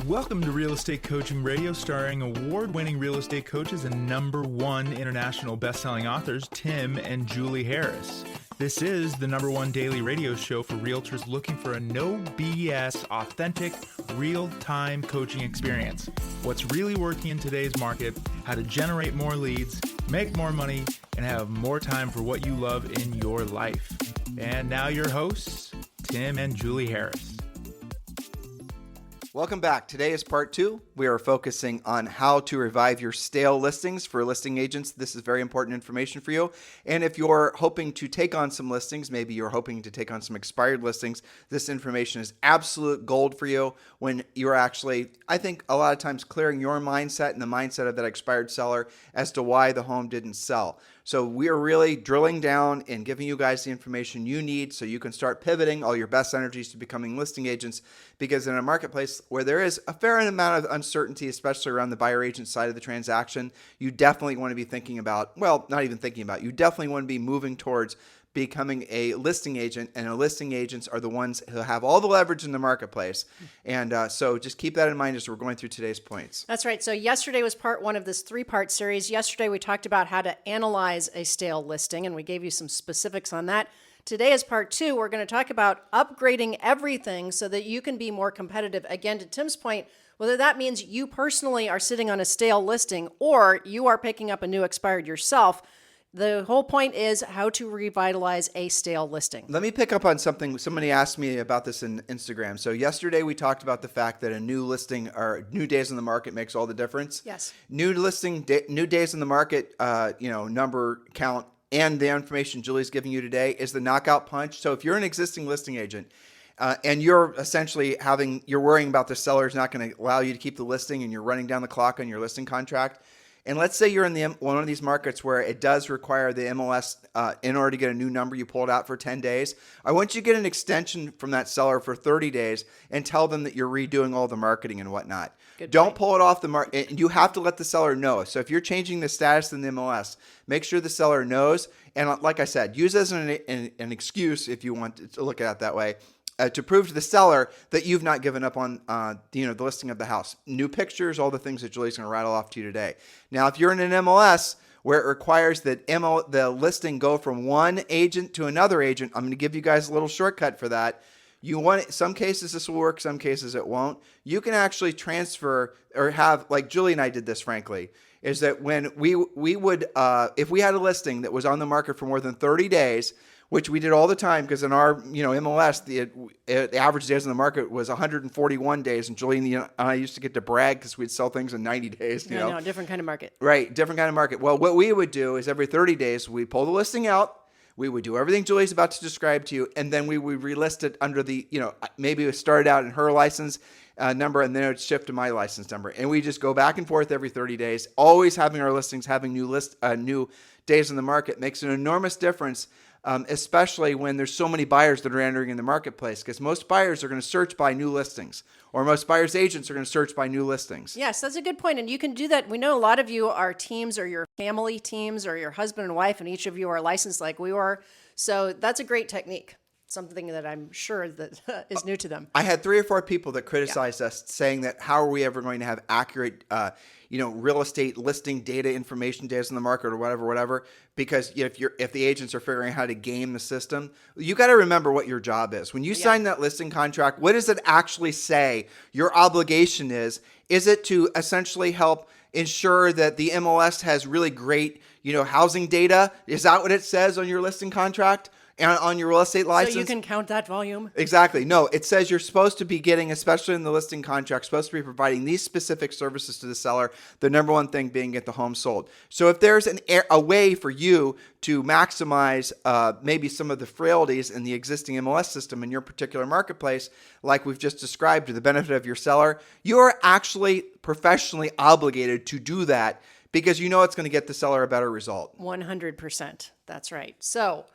Welcome to Real Estate Coaching Radio, starring award-winning real estate coaches and #1 international best-selling authors, Tim and Julie Harris. This is the #1 daily radio show for realtors looking for a no BS, authentic, real-time coaching experience. What's really working in today's market, how to generate more leads, make more money, and have more time for what you love in your life. And now your hosts, Tim and Julie Harris. Welcome back. Today is part 2. We are focusing on how to revive your stale listings for listing agents. This is very important information for you. And if you're hoping to take on some listings, maybe you're hoping to take on some expired listings, this information is absolute gold for you when you're actually, I think, a lot of times clearing your mindset and the mindset of that expired seller as to why the home didn't sell. So we are really drilling down and giving you guys the information you need so you can start pivoting all your best energies to becoming listing agents, because in a marketplace where there is a fair amount of uncertainty, especially around the buyer agent side of the transaction, you definitely want to be thinking about, well, not even thinking about, you definitely want to be moving towards becoming a listing agent, and listing agents are the ones who have all the leverage in the marketplace. And so just keep that in mind as we're going through today's points. That's right. So yesterday was part 1 of this 3-part series. Yesterday we talked about how to analyze a stale listing, and we gave you some specifics on that. Today is part 2. We're going to talk about upgrading everything so that you can be more competitive. Again, to Tim's point, whether that means you personally are sitting on a stale listing or you are picking up a new expired yourself, the whole point is how to revitalize a stale listing. Let me pick up on something. Somebody asked me about this in Instagram. So yesterday we talked about the fact that a new listing or new days in the market makes all the difference. Yes. New listing, new days in the market, number count, and the information Julie's giving you today is the knockout punch. So if you're an existing listing agent and you're essentially you're worrying about the seller is not going to allow you to keep the listing and you're running down the clock on your listing contract, and let's say you're in one of these markets where it does require the MLS in order to get a new number, you pull it out for 10 days. I want you to get an extension from that seller for 30 days and tell them that you're redoing all the marketing and whatnot. Don't pull it off the market. You have to let the seller know. So if you're changing the status in the MLS, make sure the seller knows. And like I said, use it as an excuse, if you want to look at it that way, to prove to the seller that you've not given up on the listing of the house. New pictures, all the things that Julie's going to rattle off to you today. Now, if you're in an MLS where it requires that the listing go from one agent to another agent, I'm going to give you guys a little shortcut for that. Some cases this will work, some cases it won't. You can actually transfer or have, like Julie and I did this, frankly, is that when we would, if we had a listing that was on the market for more than 30 days, which we did all the time, because in our MLS, the average days in the market was 141 days, and Julie and I used to get to brag because we'd sell things in 90 days. No, different kind of market. Right, different kind of market. Well, what we would do is every 30 days, we'd pull the listing out, we would do everything Julie's about to describe to you, and then we would relist it under the, maybe it started out in her license number, and then it would shift to my license number. And we just go back and forth every 30 days, always having our listings, having new days in the market makes an enormous difference. Especially when there's so many buyers that are entering in the marketplace, because most buyers are going to search by new listings, or most buyers agents are going to search by new listings. Yes, that's a good point. And you can do that. We know a lot of you are teams or your family teams or your husband and wife, and each of you are licensed like we are. So that's a great technique. Something that I'm sure that is new to them. I had 3 or 4 people that criticized us, saying that how are we ever going to have accurate, real estate listing data, information days in the market, or whatever. Because if the agents are figuring out how to game the system, you got to remember what your job is. When you sign that listing contract, what does it actually say your obligation is? Is it to essentially help ensure that the MLS has really great, housing data? Is that what it says on your listing contract? And on your real estate license. So you can count that volume? Exactly. No, it says you're supposed to be getting, especially in the listing contract, supposed to be providing these specific services to the seller, the #1 thing being get the home sold. So if there's a way for you to maximize maybe some of the frailties in the existing MLS system in your particular marketplace, like we've just described, to the benefit of your seller, you're actually professionally obligated to do that, because you know it's going to get the seller a better result. 100%. That's right. So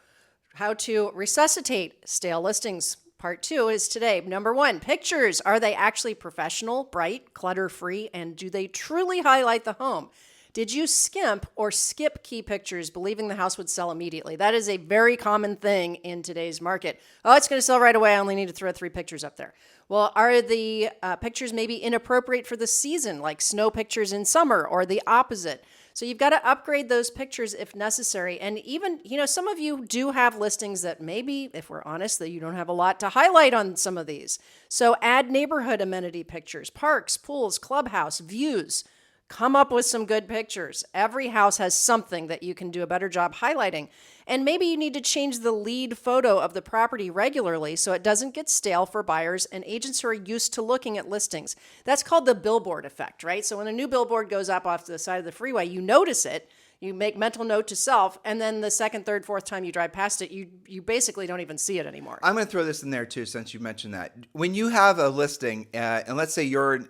how to resuscitate stale listings. Part 2 is today. #1, pictures. Are they actually professional, bright, clutter-free, and do they truly highlight the home? Did you skimp or skip key pictures believing the house would sell immediately? That is a very common thing in today's market. Oh, it's going to sell right away. I only need to throw 3 pictures up there. Well, are the pictures maybe inappropriate for the season, like snow pictures in summer, or the opposite? So you've got to upgrade those pictures if necessary. And even, some of you do have listings that maybe, if we're honest, that you don't have a lot to highlight on some of these. So add neighborhood amenity pictures, parks, pools, clubhouse, views. Come up with some good pictures. Every house has something that you can do a better job highlighting. And maybe you need to change the lead photo of the property regularly so it doesn't get stale for buyers and agents who are used to looking at listings. That's called the billboard effect, right? So when a new billboard goes up off the side of the freeway, you notice it, you make mental note to self, and then the second, third, fourth time you drive past it, you basically don't even see it anymore. I'm going to throw this in there too, since you mentioned that. When you have a listing, and let's say you're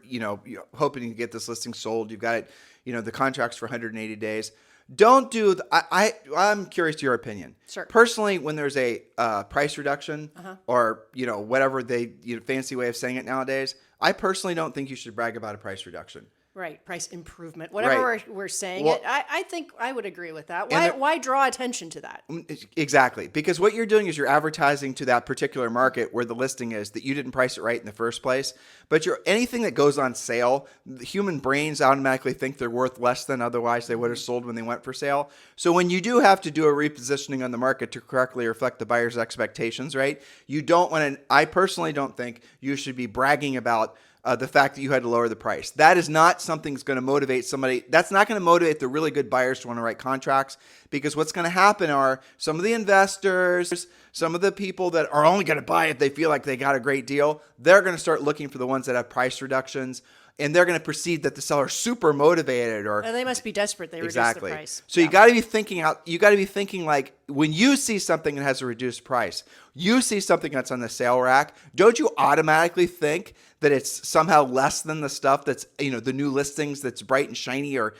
hoping to get this listing sold, you've got it, the contract's for 180 days. Don't do. I'm curious to your opinion. Sure. Personally, when there's a price reduction or whatever fancy way of saying it nowadays, I personally don't think you should brag about a price reduction. Right, price improvement, whatever Right. we're saying. Well, I think I would agree with that. And Why draw attention to that? Exactly. Because what you're doing is you're advertising to that particular market where the listing is that you didn't price it right in the first place. But anything that goes on sale, the human brains automatically think they're worth less than otherwise they would have sold when they went for sale. So when you do have to do a repositioning on the market to correctly reflect the buyer's expectations, right? You don't want to, I personally don't think you should be bragging about the fact that you had to lower the price. That is not something that's going to motivate somebody. That's not going to motivate the really good buyers to want to write contracts, because what's going to happen are some of the investors, some of the people that are only going to buy it, they feel like they got a great deal. They're going to start looking for the ones that have price reductions, and they're going to perceive that the seller's super motivated, or And they must be desperate. They exactly. reduce the price. So you got to be thinking out. You got to be thinking like when you see something that has a reduced price, you see something that's on the sale rack. Don't you automatically think that it's somehow less than the stuff that's the new listings that's bright and shiny, or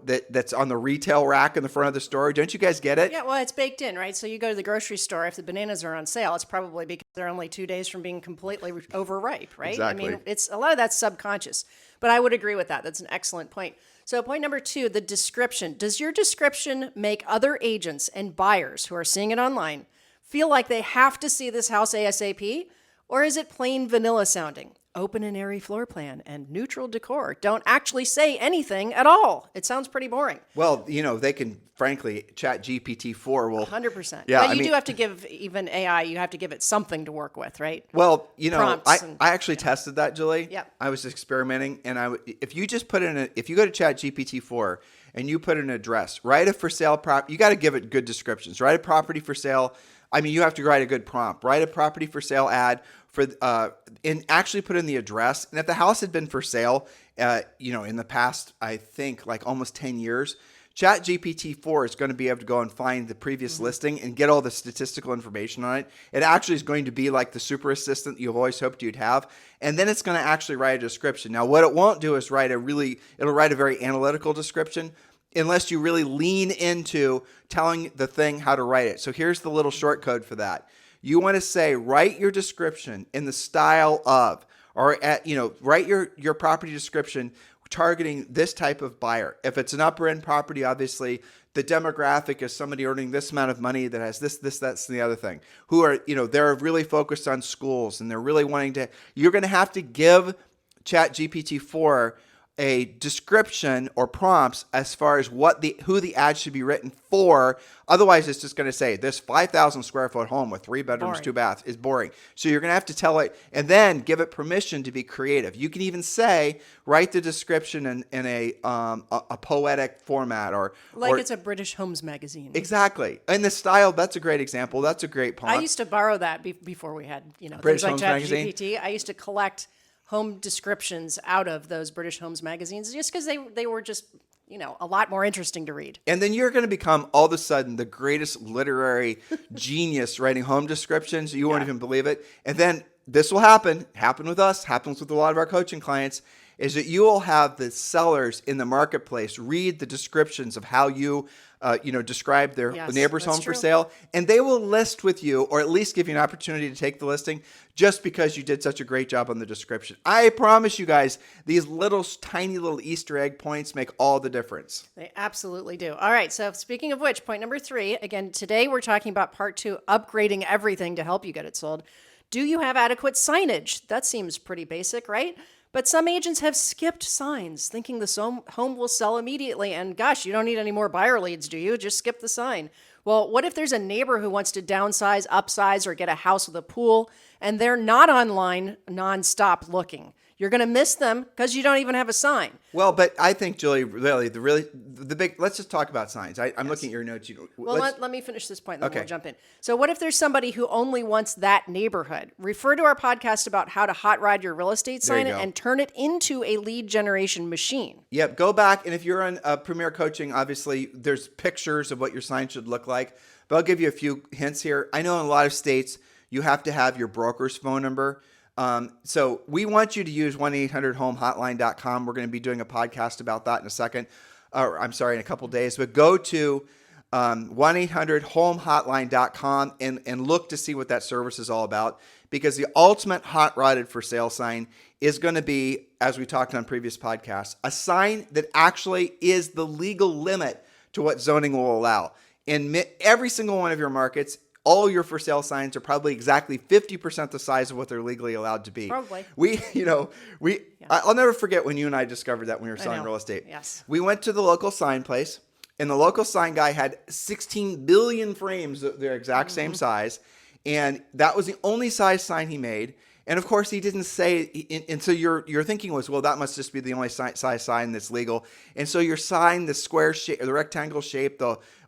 that's on the retail rack in the front of the store? Don't you guys get it? Yeah, well, it's baked in, right? So you go to the grocery store, if the bananas are on sale, it's probably because they're only 2 days from being completely overripe, right? Exactly. I mean, it's a lot of that's subconscious. But I would agree with that. That's an excellent point. So point number 2, the description. Does your description make other agents and buyers who are seeing it online feel like they have to see this house ASAP? Or is it plain vanilla sounding? Open and airy floor plan and neutral decor don't actually say anything at all. It sounds pretty boring. Well, they can, frankly, chat GPT-4 will 100%. Yeah, but you do have to give even AI, you have to give it something to work with, right? Well, Prompts I actually tested that, Julie. Yep. I was experimenting, and if you just put in if you go to Chat GPT-4 and you put an address, write a for sale prop, you got to give it good descriptions. Write a property for sale. I mean, you have to write a good prompt. Write a property for sale ad and actually put in the address. And if the house had been for sale, in the past, I think like almost 10 years, Chat GPT-4 is going to be able to go and find the previous listing and get all the statistical information on it. It actually is going to be like the super assistant you've always hoped you'd have. And then it's going to actually write a description. Now, what it won't do is it'll write a very analytical description, unless you really lean into telling the thing how to write it. So here's the little short code for that. You want to say, write your description in the style of, or write your property description targeting this type of buyer. If it's an upper end property, obviously the demographic is somebody earning this amount of money that has this, that's, and the other thing, who are, they're really focused on schools and they're really wanting to, you're going to have to give Chat GPT-4 a description or prompts as far as who the ad should be written for. Otherwise, it's just going to say this 5,000 square foot home with 3 bedrooms, Boring. 2 baths is boring. So you're going to have to tell it and then give it permission to be creative. You can even say, write the description in a poetic format or It's a British Homes magazine. Exactly. And the style, that's a great example. That's a great prompt. I used to borrow that before we had, British things like Homes magazine? ChatGPT. I used to collect home descriptions out of those British Homes magazines just because they were just, a lot more interesting to read. And then you're going to become all of a sudden the greatest literary genius writing home descriptions. You won't even believe it. And then this will happen with us, happens with a lot of our coaching clients. is that you will have the sellers in the marketplace read the descriptions of how you describe their neighbor's home for sale, and they will list with you, or at least give you an opportunity to take the listing, just because you did such a great job on the description. I promise you guys, these tiny little Easter egg points make all the difference. They absolutely do. All right, so speaking of which, point number 3, again, today we're talking about part 2, upgrading everything to help you get it sold. Do you have adequate signage? That seems pretty basic, right? But some agents have skipped signs, thinking the home will sell immediately. And gosh, you don't need any more buyer leads, do you? Just skip the sign. Well, what if there's a neighbor who wants to downsize, upsize, or get a house with a pool, and they're not online nonstop looking? You're going to miss them because you don't even have a sign. Well, but I think, Julie, the big, let's just talk about signs. I'm looking at your notes. Let me finish this point, and then we'll jump in. So what if there's somebody who only wants that neighborhood? Refer to our podcast about how to hot rod your real estate sign and turn it into a lead generation machine. Yep, go back, and if you're on Premier Coaching, obviously there's pictures of what your sign should look like. But I'll give you a few hints here. I know in a lot of states, you have to have your broker's phone number. So we want you to use 1-800-HOME-HOTLINE.com. We're going to be doing a podcast about that in in a couple of days. But go to 1-800-HOME-HOTLINE.com and look to see what that service is all about. Because the ultimate hot rodded for sale sign is going to be, as we talked on previous podcasts, a sign that actually is the legal limit to what zoning will allow. In every single one of your markets, all your for sale signs are probably exactly 50% the size of what they're legally allowed to be. Probably. I'll never forget when you and I discovered that when we were selling real estate. Yes. We went to the local sign place, and the local sign guy had 16 billion frames that they're exact same size, and that was the only size sign he made. And of course, he didn't say, and so your thinking was, well, that must just be the only size sign that's legal. And so your sign, the square shape, the rectangle shape,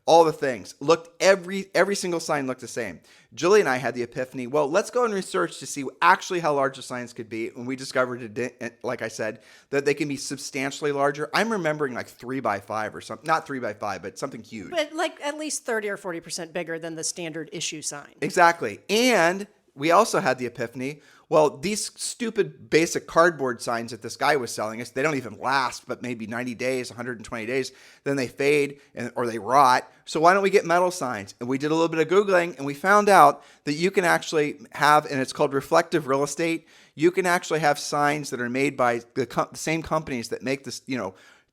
all the things looked, every single sign looked the same. Julie and I had the epiphany, well, let's go and research to see actually how large the signs could be. And we discovered, like I said, that they can be substantially larger. I'm remembering like 3x5 or something, not 3x5, but something huge. But like at least 30 or 40% bigger than the standard issue sign. Exactly. And we also had the epiphany, well, these stupid basic cardboard signs that this guy was selling us, they don't even last but maybe 90 days, 120 days. Then they fade or they rot. So why don't we get metal signs? And we did a little bit of Googling, and we found out that you can actually have, and it's called reflective real estate, you can actually have signs that are made by the same companies that make this,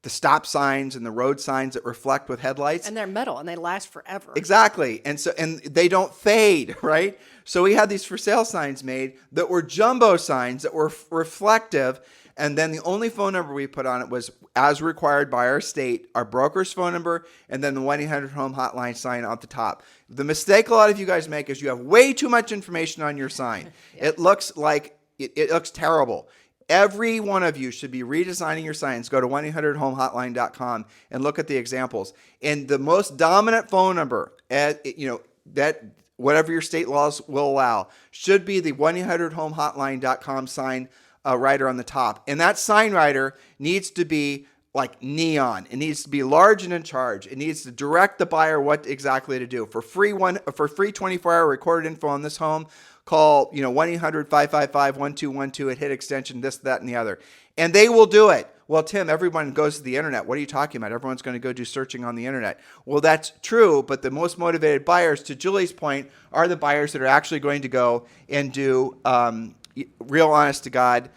the stop signs and the road signs that reflect with headlights. And they're metal and they last forever. Exactly. And they don't fade, right? So we had these for sale signs made that were jumbo signs that were reflective. And then the only phone number we put on it was, as required by our state, our broker's phone number, and then the 1-800-HOME hotline sign at the top. The mistake a lot of you guys make is you have way too much information on your sign. It looks like, it looks terrible. Every one of you should be redesigning your signs. Go to 1-800-HOME-HOTLINE.com and look at the examples. And the most dominant phone number, that whatever your state laws will allow, should be the 1-800-HOME-HOTLINE.com sign rider on the top. And that sign rider needs to be like neon. It needs to be large and in charge. It needs to direct the buyer what exactly to do. For free 24-hour recorded info on this home, call 1-800-555-1212 and hit extension this, that, and the other. And they will do it. Well, Tim, everyone goes to the internet. What are you talking about? Everyone's going to go do searching on the internet. Well, that's true, but the most motivated buyers, to Julie's point, are the buyers that are actually going to go and do real honest to God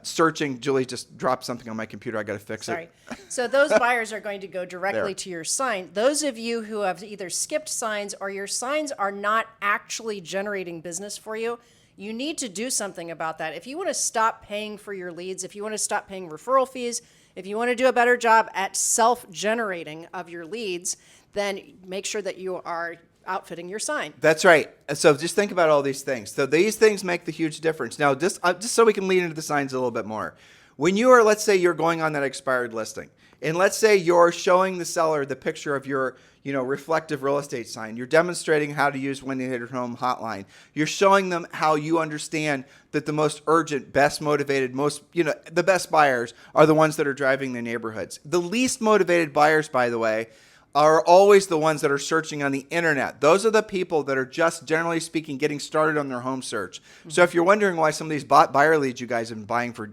searching. Julie just dropped something on my computer. I got to fix it. So those buyers are going to go directly to your sign. Those of you who have either skipped signs or your signs are not actually generating business for you, you need to do something about that. If you want to stop paying for your leads, if you want to stop paying referral fees, if you want to do a better job at self-generating of your leads, then make sure that you are outfitting your sign. That's right. So just think about all these things. So these things make the huge difference. Now, just so we can lead into the signs a little bit more. When you are, let's say you're going on that expired listing, and let's say you're showing the seller the picture of your, reflective real estate sign. You're demonstrating how to use 1-800-HOME hotline. You're showing them how you understand that the most urgent, best motivated, the best buyers are the ones that are driving the neighborhoods. The least motivated buyers, by the way, are always the ones that are searching on the internet. Those are the people that are just, generally speaking, getting started on their home search. So if you're wondering why some of these buyer leads you guys have been buying for,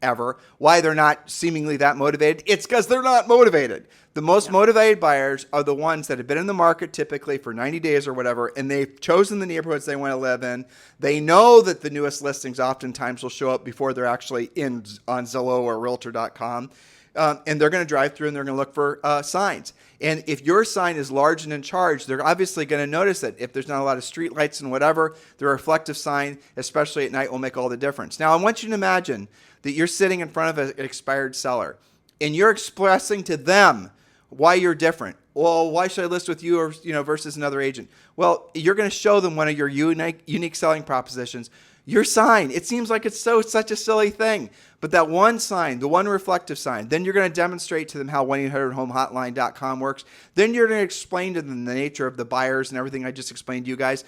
ever, why they're not seemingly that motivated, it's because they're not motivated. The most motivated buyers are the ones that have been in the market typically for 90 days or whatever, and they've chosen the neighborhoods they want to live in. They know that the newest listings oftentimes will show up before they're actually on Zillow or Realtor.com. And they're going to drive through and they're going to look for signs. And if your sign is large and in charge, they're obviously going to notice that if there's not a lot of street lights and whatever, the reflective sign, especially at night, will make all the difference. Now, I want you to imagine that you're sitting in front of an expired seller and you're expressing to them why you're different. Well, why should I list with you or, versus another agent? Well, you're going to show them one of your unique selling propositions. Your sign, it seems like it's such a silly thing, but that one sign, the one reflective sign, then you're going to demonstrate to them how 1-800-HOME-HOTLINE.com works. Then you're going to explain to them the nature of the buyers and everything I just explained to you guys.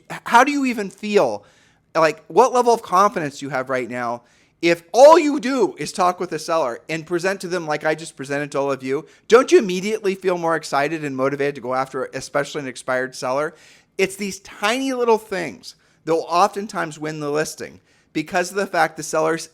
How do you even feel? Like, what level of confidence you have right now if all you do is talk with a seller and present to them like I just presented to all of you? Don't you immediately feel more excited and motivated to go after, especially an expired seller? It's these tiny little things that will oftentimes win the listing because of the fact the seller's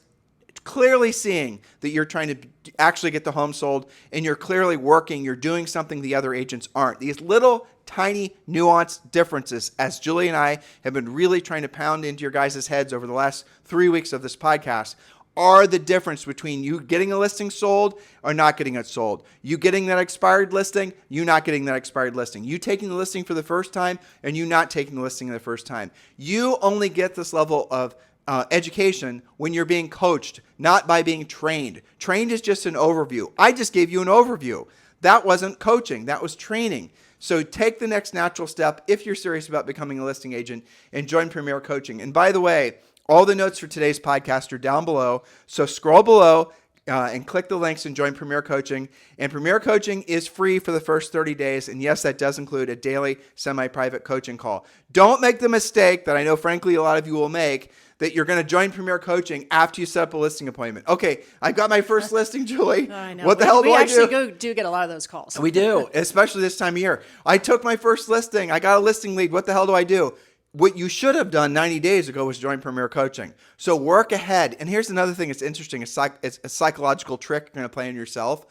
clearly seeing that you're trying to actually get the home sold and you're clearly working, you're doing something the other agents aren't. These little tiny nuanced differences, as Julie and I have been really trying to pound into your guys' heads over the last 3 weeks of this podcast, are the difference between you getting a listing sold or not getting it sold. You getting that expired listing, you not getting that expired listing. You taking the listing for the first time and you not taking the listing the first time. You only get this level of education when you're being coached, not by being trained. Trained is just an overview. I just gave you an overview. That wasn't coaching. That was training. So take the next natural step if you're serious about becoming a listing agent and join Premier Coaching. And by the way, all the notes for today's podcast are down below. So scroll below and click the links and join Premier Coaching. And Premier Coaching is free for the first 30 days. And yes, that does include a daily semi-private coaching call. Don't make the mistake that I know, frankly, a lot of you will make, that you're going to join Premier Coaching after you set up a listing appointment. Okay, I got my first listing, Julie. I know. What the hell do I do? We actually do get a lot of those calls. We do, especially this time of year. I took my first listing. I got a listing lead. What the hell do I do? What you should have done 90 days ago was join Premier Coaching. So work ahead. And here's another thing that's interesting. It's a psychological trick you're going to play on yourself.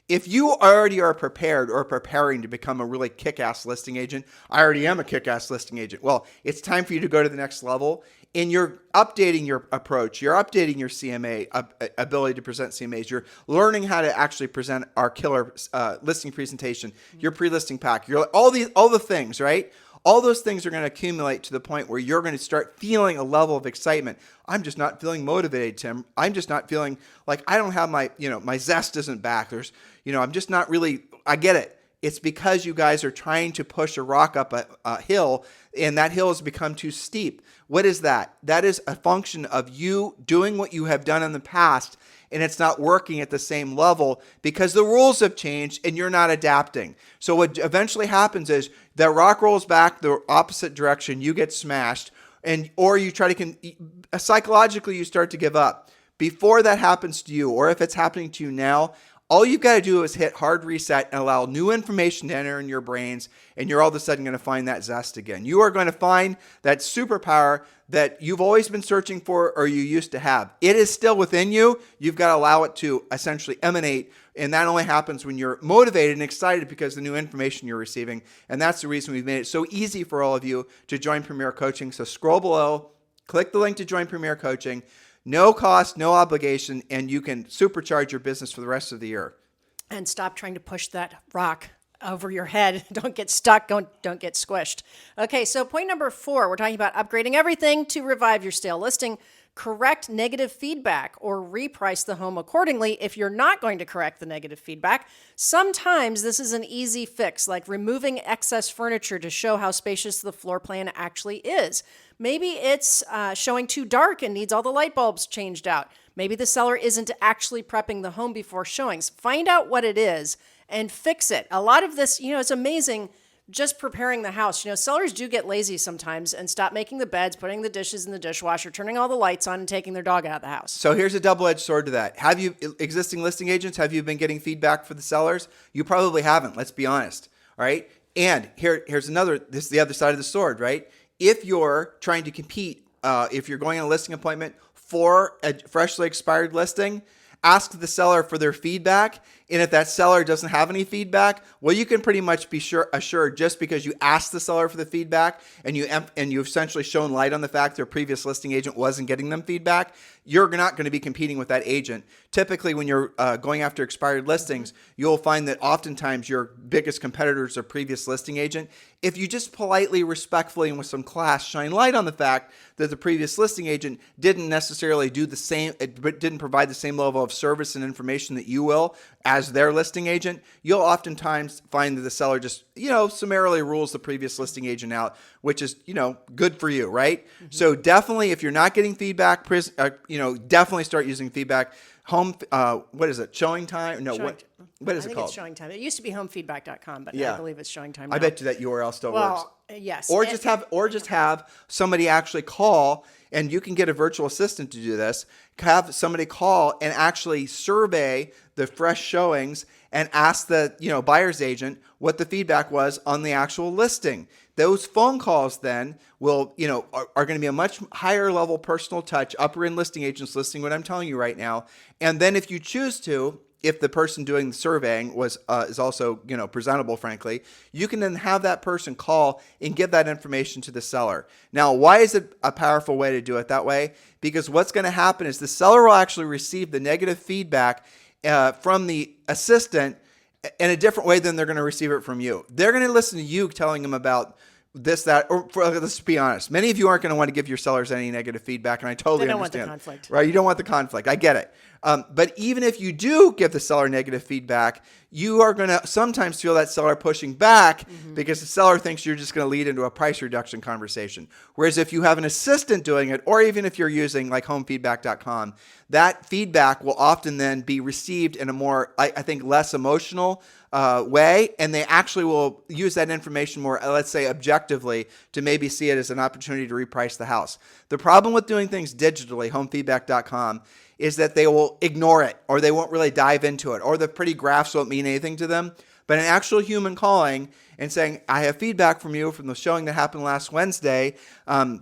If you already are prepared or preparing to become a really kick-ass listing agent, I already am a kick-ass listing agent. Well, it's time for you to go to the next level. And you're updating your approach. You're updating your CMA ability to present CMAs. You're learning how to actually present our killer listing presentation, your pre-listing pack, all the things, right? All those things are going to accumulate to the point where you're going to start feeling a level of excitement. I'm just not feeling motivated, Tim. I'm just not feeling like I don't have my zest isn't back. I'm just not really, I get it. It's because you guys are trying to push a rock up a hill, and that hill has become too steep. What is that? That is a function of you doing what you have done in the past, and it's not working at the same level because the rules have changed and you're not adapting. So what eventually happens is that rock rolls back the opposite direction, you get smashed, or you try to psychologically you start to give up. Before that happens to you, or if it's happening to you now, all you've got to do is hit hard reset and allow new information to enter in your brains, and you're all of a sudden going to find that zest again. You are going to find that superpower that you've always been searching for or you used to have. It is still within you. You've got to allow it to essentially emanate, and that only happens when you're motivated and excited because of the new information you're receiving, and that's the reason we've made it so easy for all of you to join Premier Coaching. So scroll below, click the link to join Premier Coaching. No cost, no obligation, and you can supercharge your business for the rest of the year. And stop trying to push that rock over your head. Don't get stuck. Don't get squished. Okay, so point number 4, we're talking about upgrading everything to revive your stale listing. Correct negative feedback or reprice the home accordingly if you're not going to correct the negative feedback. Sometimes this is an easy fix, like removing excess furniture to show how spacious the floor plan actually is. Maybe it's showing too dark and needs all the light bulbs changed out. Maybe the seller isn't actually prepping the home before showings. Find out what it is and fix it. A lot of this, it's amazing. just preparing the house. Sellers do get lazy sometimes and stop making the beds, putting the dishes in the dishwasher, turning all the lights on, and taking their dog out of the house. So here's a double-edged sword to that. Have you, existing listing agents, have you been getting feedback for the sellers? You probably haven't, let's be honest, all right? And here's another, this is the other side of the sword, right? If you're trying to compete, if you're going on a listing appointment for a freshly expired listing, ask the seller for their feedback. And if that seller doesn't have any feedback, well, you can pretty much be assured just because you asked the seller for the feedback and you've essentially shown light on the fact their previous listing agent wasn't getting them feedback, you're not going to be competing with that agent. Typically, when you're going after expired listings, you'll find that oftentimes your biggest competitors are previous listing agent. If you just politely, respectfully, and with some class shine light on the fact that the previous listing agent didn't necessarily do the same, didn't provide the same level of service and information that you will as their listing agent, you'll oftentimes find that the seller just, summarily rules the previous listing agent out, which is, good for you, right? Mm-hmm. So definitely, if you're not getting feedback, definitely start using feedback. Home, what is it? Showing time? No, what is it called? I think it's Showing Time. It used to be homefeedback.com, but yeah. I believe it's Showing Time now. I bet you that URL still works. Yes. Or just have somebody actually call, and you can get a virtual assistant to do this. Have somebody call and actually survey the fresh showings and ask the buyer's agent what the feedback was on the actual listing. Those phone calls then will are going to be a much higher level personal touch, upper end listing agents listening what I'm telling you right now. And then if you choose to, if the person doing the surveying is also presentable, frankly, you can then have that person call and give that information to the seller. Now, why is it a powerful way to do it that way? Because what's going to happen is the seller will actually receive the negative feedback from the assistant in a different way than they're going to receive it from you. They're going to listen to you telling them about this, that, or let's be honest. Many of you aren't going to want to give your sellers any negative feedback, and I totally understand. They don't want the conflict. Right? You don't want the conflict. I get it. But even if you do give the seller negative feedback, you are going to sometimes feel that seller pushing back because the seller thinks you're just going to lead into a price reduction conversation. Whereas if you have an assistant doing it, or even if you're using like homefeedback.com, that feedback will often then be received in a more, I think, less emotional way, and they actually will use that information more, let's say, objectively to maybe see it as an opportunity to reprice the house. The problem with doing things digitally, homefeedback.com, is that they will ignore it, or they won't really dive into it, or the pretty graphs won't mean anything to them. But an actual human calling and saying, I have feedback from you from the showing that happened last Wednesday, and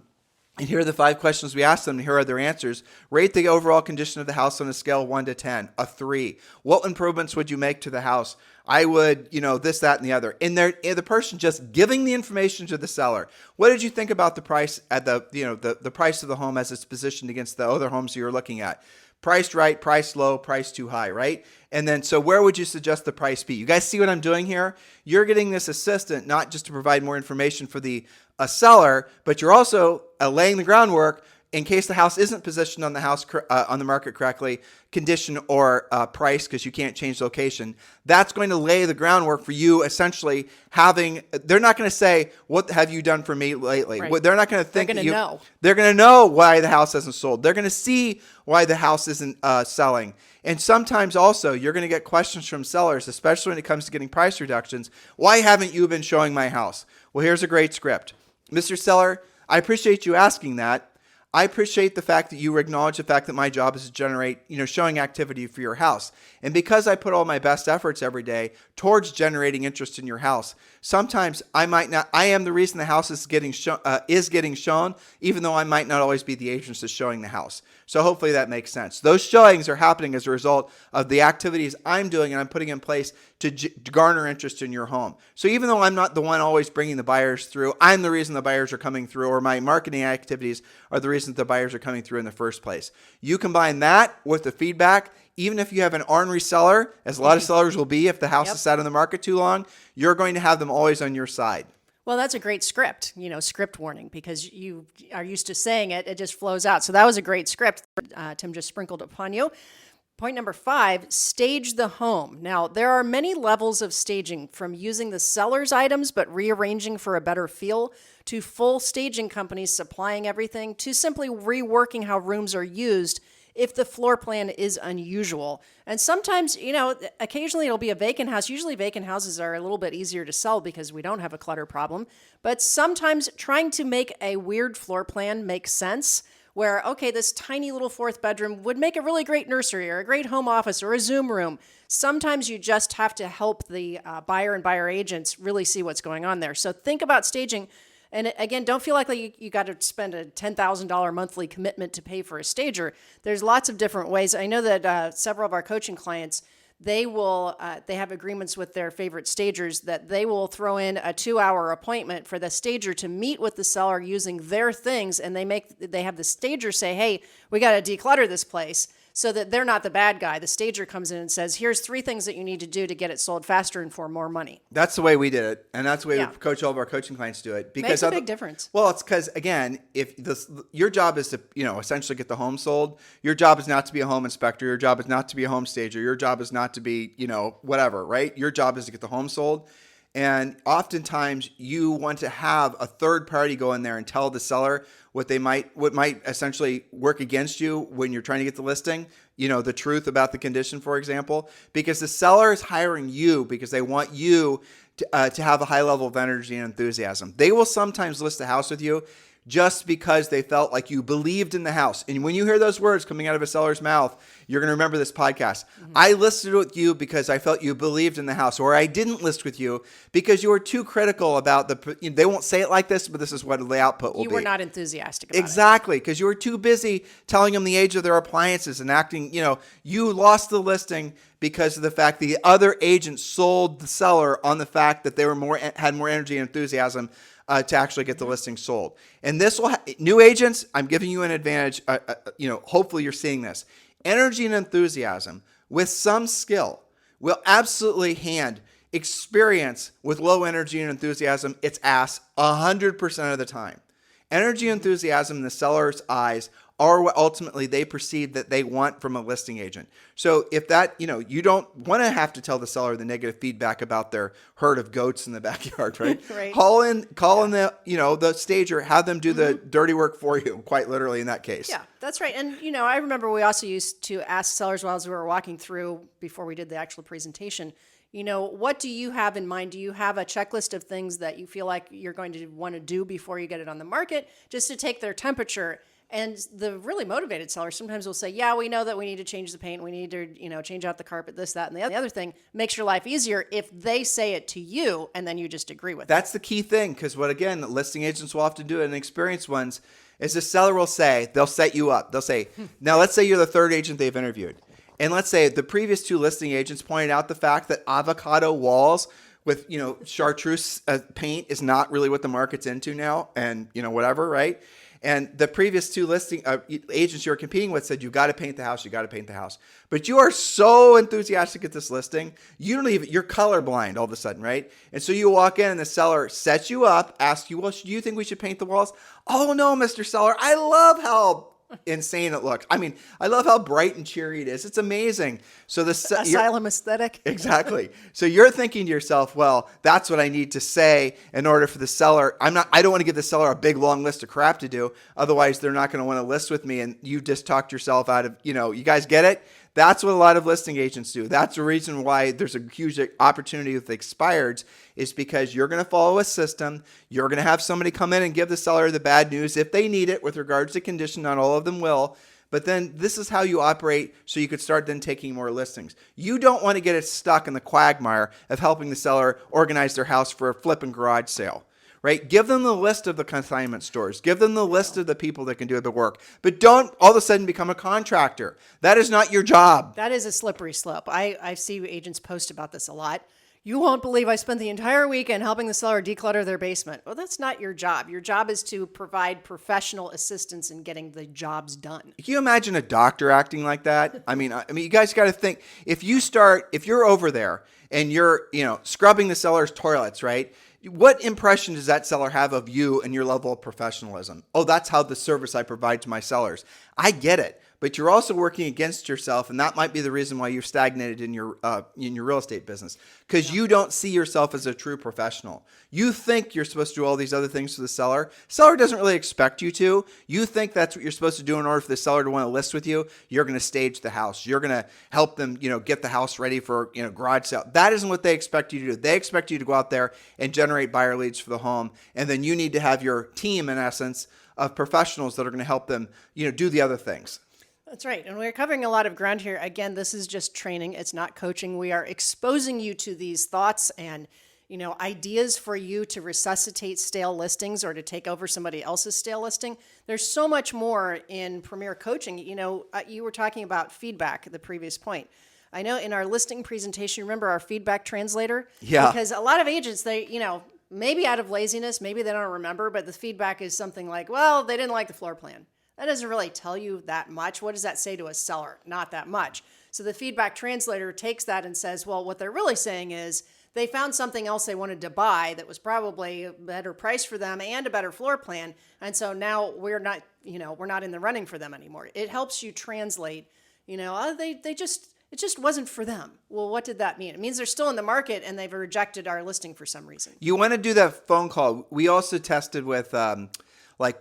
here are the 5 questions we asked them, and here are their answers. Rate the overall condition of the house on a scale of 1 to 10, a 3. What improvements would you make to the house? I would, this, that, and the other. And the person just giving the information to the seller. What did you think about the price at the price of the home as it's positioned against the other homes you're looking at? Priced right, priced low, priced too high, right? And then, so where would you suggest the price be? You guys see what I'm doing here? You're getting this assistant not just to provide more information for the seller, but you're also laying the groundwork in case the house isn't positioned on the market correctly, condition or price, because you can't change location. That's going to lay the groundwork for you essentially having. They're not going to say, "What have you done for me lately?" Right. They're not going to think. They're going to know. They're going to know why the house hasn't sold. They're going to see why the house isn't selling. And sometimes also you're going to get questions from sellers, especially when it comes to getting price reductions. Why haven't you been showing my house? Well, here's a great script, Mr. Seller. I appreciate you asking that. I appreciate the fact that you acknowledge the fact that my job is to generate, showing activity for your house. And because I put all my best efforts every day towards generating interest in your house, sometimes I am the reason the house is getting shown, even though I might not always be the agent that's showing the house. So hopefully that makes sense. Those showings are happening as a result of the activities I'm doing and I'm putting in place to garner interest in your home. So even though I'm not the one always bringing the buyers through, I'm the reason the buyers are coming through, or my marketing activities are the reason the buyers are coming through in the first place. You combine that with the feedback, even if you have an ornery seller, as a lot of sellers will be if the house is sat on the market too long, you're going to have them always on your side. Well, that's a great script, script warning, because you are used to saying it. It just flows out. So that was a great script Tim just sprinkled upon you. Point number 5, stage the home. Now, there are many levels of staging, from using the seller's items but rearranging for a better feel, to full staging companies supplying everything, to simply reworking how rooms are used if the floor plan is unusual. And sometimes, occasionally it'll be a vacant house. Usually vacant houses are a little bit easier to sell because we don't have a clutter problem. But sometimes trying to make a weird floor plan makes sense, where, okay, this tiny little fourth bedroom would make a really great nursery or a great home office or a Zoom room. Sometimes you just have to help the buyer and buyer agents really see what's going on there. So think about staging. And again, don't feel like you got to spend a $10,000 monthly commitment to pay for a stager. There's lots of different ways. I know that several of our coaching clients, they have agreements with their favorite stagers that they will throw in a 2-hour appointment for the stager to meet with the seller using their things, and they have the stager say, hey, we got to declutter this place, so that they're not the bad guy. The stager comes in and says, here's 3 things that you need to do to get it sold faster and for more money. That's the way we did it, and that's the way we coach all of our coaching clients do it. Makes a big difference. Well, it's because, again, if your job is to essentially get the home sold, your job is not to be a home inspector, your job is not to be a home stager, your job is not to be whatever, right? Your job is to get the home sold. And oftentimes you want to have a third party go in there and tell the seller what might essentially work against you when you're trying to get the listing, the truth about the condition, for example, because the seller is hiring you because they want you to have a high level of energy and enthusiasm. They will sometimes list the house with you just because they felt like you believed in the house. And when you hear those words coming out of a seller's mouth, you're going to remember this podcast. Mm-hmm. I listed with you because I felt you believed in the house, or I didn't list with you because you were too critical about they won't say it like this, but this is what the output will be. You were not enthusiastic about it. Exactly, because you were too busy telling them the age of their appliances and acting, you lost the listing because of the fact the other agent sold the seller on the fact that they had more energy and enthusiasm to actually get the listing sold. And this will new agents, I'm giving you an advantage. Hopefully you're seeing this. Energy and enthusiasm with some skill will absolutely hand experience with low energy and enthusiasm its ass 100% of the time. Energy and enthusiasm in the seller's eyes are what ultimately they perceive that they want from a listing agent. So if that, you don't want to have to tell the seller the negative feedback about their herd of goats in the backyard, right? Right. Call in the stager, have them do the dirty work for you, quite literally in that case. Yeah, that's right. And, I remember we also used to ask sellers while we were walking through before we did the actual presentation, what do you have in mind? Do you have a checklist of things that you feel like you're going to want to do before you get it on the market, just to take their temperature? And the really motivated sellers sometimes will say, yeah, we know that we need to change the paint. We need to, change out the carpet, this, that, and the other thing. Makes your life easier if they say it to you and then you just agree with it. That's the key thing, because listing agents will often do, and experienced ones, is the seller will say, they'll set you up. They'll say, now let's say you're the third agent they've interviewed. And let's say the previous 2 listing agents pointed out the fact that avocado walls with, chartreuse paint is not really what the market's into now, and, whatever, right? And the previous 2 listing agents you were competing with said, you got to paint the house, you got to paint the house. But you are so enthusiastic at this listing, you're colorblind all of a sudden, right? And so you walk in and the seller sets you up, asks you, well, do you think we should paint the walls? Oh, no, Mr. Seller, I love how insane it looks. I mean, I love how bright and cheery it is. It's amazing. So the asylum aesthetic. Exactly. So you're thinking to yourself, well, that's what I need to say in order for the seller. I don't want to give the seller a big long list of crap to do. Otherwise, they're not going to want to list with me. And you just talked yourself out of, you guys get it? That's what a lot of listing agents do. That's the reason why there's a huge opportunity with expireds, is because you're going to follow a system. You're going to have somebody come in and give the seller the bad news if they need it with regards to condition. Not all of them will. But then this is how you operate, so you could start then taking more listings. You don't want to get it stuck in the quagmire of helping the seller organize their house for a flipping garage sale. Right? Give them the list of the consignment stores. Give them the list of the people that can do the work. But don't all of a sudden become a contractor. That is not your job. That is a slippery slope. I see agents post about this a lot. You won't believe I spent the entire weekend helping the seller declutter their basement. Well, that's not your job. Your job is to provide professional assistance in getting the jobs done. Can you imagine a doctor acting like that? I mean, you guys got to think, if you're over there and you're, scrubbing the seller's toilets, right? What impression does that seller have of you and your level of professionalism? Oh, that's how the service I provide to my sellers. I get it. but you're also working against yourself, and that might be the reason why you're stagnated in your real estate business, because you don't see yourself as a true professional. You think you're supposed to do all these other things for the seller. Seller doesn't really expect you to. You think that's what you're supposed to do in order for the seller to want to list with you. You're going to stage the house. You're going to help them, get the house ready for, garage sale. That isn't what they expect you to do. They expect you to go out there and generate buyer leads for the home. And then you need to have your team, in essence, of professionals that are going to help them, do the other things. That's right. And we're covering a lot of ground here. Again, this is just training. It's not coaching. We are exposing you to these thoughts and ideas for you to resuscitate stale listings or to take over somebody else's stale listing. There's so much more in Premier Coaching. You were talking about feedback at the previous point. I know in our listing presentation, remember our feedback translator? Yeah. Because a lot of agents, they, maybe out of laziness, maybe they don't remember, but the feedback is something like, well, they didn't like the floor plan. That doesn't really tell you that much. What does that say to a seller? Not that much. So the feedback translator takes that and says, well, what they're really saying is, they found something else they wanted to buy that was probably a better price for them and a better floor plan. And so now we're not in the running for them anymore. It helps you translate, it just wasn't for them. Well, what did that mean? It means they're still in the market and they've rejected our listing for some reason. You want to do that phone call. We also tested with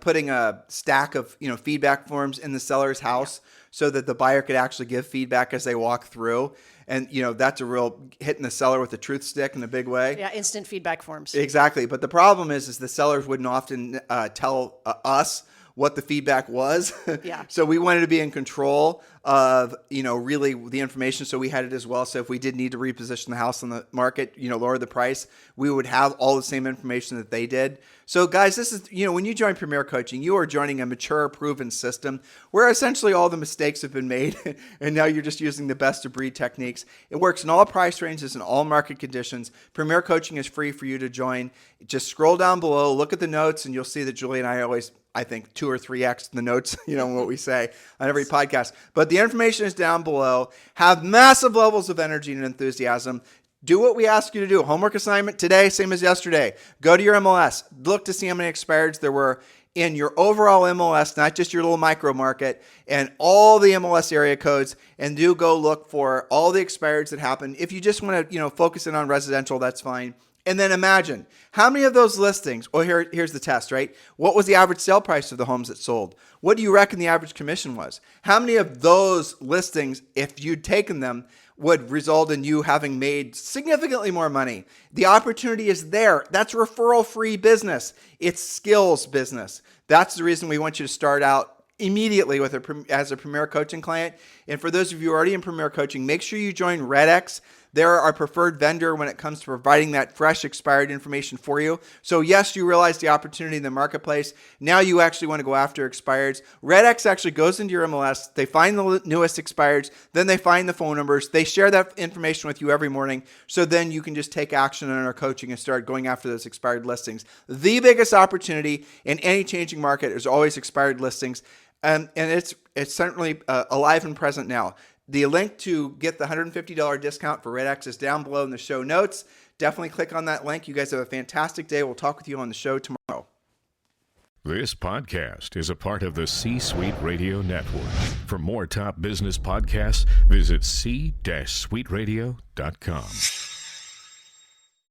putting a stack of, feedback forms in the seller's house so that the buyer could actually give feedback as they walk through. And, that's a real hitting the seller with a truth stick in a big way. Yeah, instant feedback forms. Exactly. But the problem is the sellers wouldn't often tell us what the feedback was. Yeah. So we wanted to be in control of, really the information. So we had it as well. So if we did need to reposition the house on the market, lower the price, we would have all the same information that they did. So guys, this is, when you join Premier Coaching, you are joining a mature, proven system where essentially all the mistakes have been made. And now you're just using the best of breed techniques. It works in all price ranges and all market conditions. Premier Coaching is free for you to join. Just scroll down below, look at the notes, and you'll see that Julie and I always, I think, 2 or 3x the notes, what we say on every podcast. But the information is down below. Have massive levels of energy and enthusiasm. Do what we ask you to do. Homework assignment today, same as yesterday. Go to your MLS. Look to see how many expireds there were in your overall MLS, not just your little micro market, and all the MLS area codes. And do go look for all the expireds that happen. If you just want to, focus in on residential, that's fine. And then imagine how many of those listings, here's the test, right? What was the average sale price of the homes that sold? What do you reckon the average commission was? How many of those listings, if you'd taken them, would result in you having made significantly more money? The opportunity is there. That's referral-free business. It's skills business. That's the reason we want you to start out immediately as a Premier Coaching client. And for those of you already in Premier Coaching, make sure you join RedX. They're our preferred vendor when it comes to providing that fresh, expired information for you. So yes, you realize the opportunity in the marketplace. Now you actually want to go after expireds. RedX actually goes into your MLS. They find the newest expireds. Then they find the phone numbers. They share that information with you every morning. So then you can just take action on our coaching and start going after those expired listings. The biggest opportunity in any changing market is always expired listings. And it's certainly alive and present now. The link to get the $150 discount for RedX is down below in the show notes. Definitely click on that link. You guys have a fantastic day. We'll talk with you on the show tomorrow. This podcast is a part of the C-Suite Radio Network. For more top business podcasts, visit c-suiteradio.com.